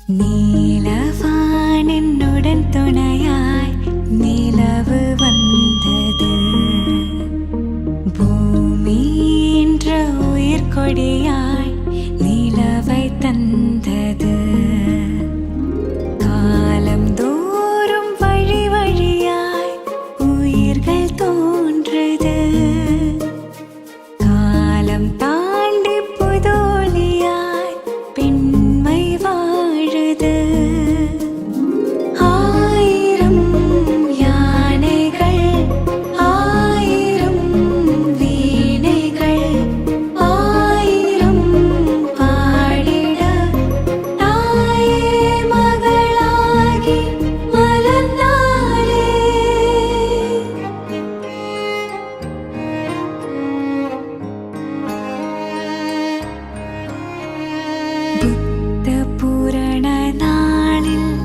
நீலவான் என்னுடன் துணையாய் நிலவு வந்தது. பூமி என்ற உயிர் கொடியாய் நிலவை தந்தது. காலம் தோறும் வழி வழியாய் உயிர்கள் தோன்றுது. காலம் தாண்டி புதோலியாய் பெண்மை வாழுது. ஆயிரம் யானைகள் ஆயிரம் வீணைகள் ஆயிரம் பாடிட தாயே மகளாகி மலர்ந்தாளே. புத்த பூரண நாளில்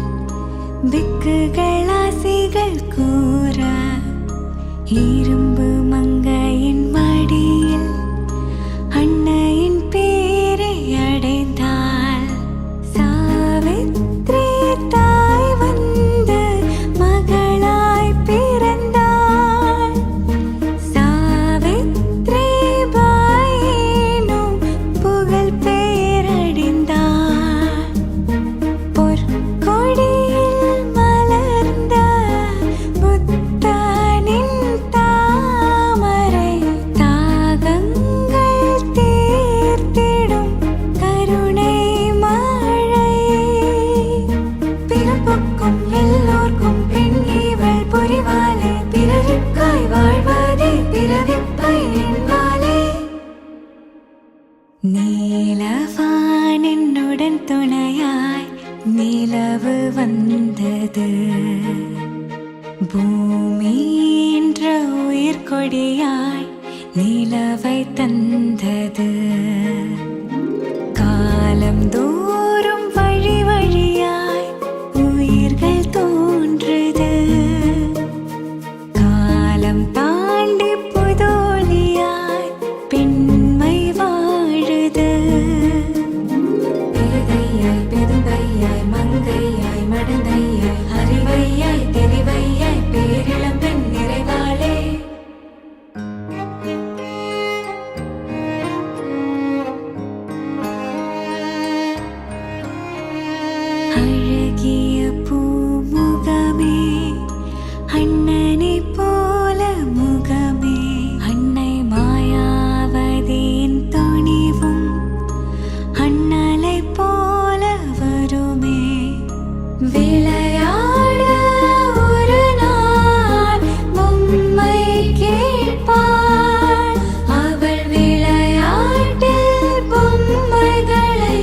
பிக்குகள் ஆசைகள் கூற இரும்பு மங்கையின் மடியில் அன்னையின் பேரை அடைந்தாள். சாவித்ரி தாய் வந்து மகளாய் பிறந்தாள். சாவித்ரி பாயினும் புகழ் பேரடைந்தாள். பொற்கொடியில் மலர்ந்த புத்தனின் தாமரை தாகங்கள் தீர்த்திடும் கருணை மழை. பிறப்புக்கும் எல்லோர்க்கும் பெண் இவள் புரிவாளே. பிறருக்காய் வாழ்வதே பிறவிப்பை என்பாளே. நீலவான் என்னுடன் துணையாய் நிலவு வந்தது. பூமி என்ற உயிர் கொடியாய் நிலவை தந்தது. காலம் தோறும் வழி வழியாய் உயிர்கள் தோன்றுது. காலம் தாண்டி புதோலியாய் பெண்மை வாழுது. பேதையாய் பெருந்தையாய் மங்கையாய் மடந்தையாய் அறிவையாய் தெரிவையாய் பேரிளம் பெண் நிறைவாளே. அழகிய பூமுகமே அண்ணனை போல முகமே. அன்னை மாயாவதியின் துணிவும் அண்ணலை போல வருமே. விளையாட ஒரு நாள் பொம்மை கேட்பாள். அவள் விளையாட்டில் பொம்மைகளை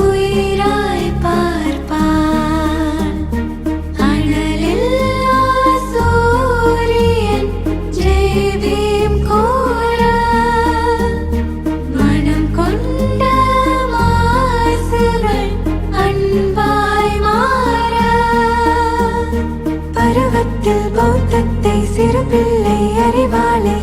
உயிராய் பார்ப்பாள். அனலில்லா சூரியன் ஜெய்பீம் கூற மனம் கொண்ட மாசுகள் அன்பாய் மாற. பருவத்தில் பௌத்தத்தை சிறு பிள்ளை அறிவாளே.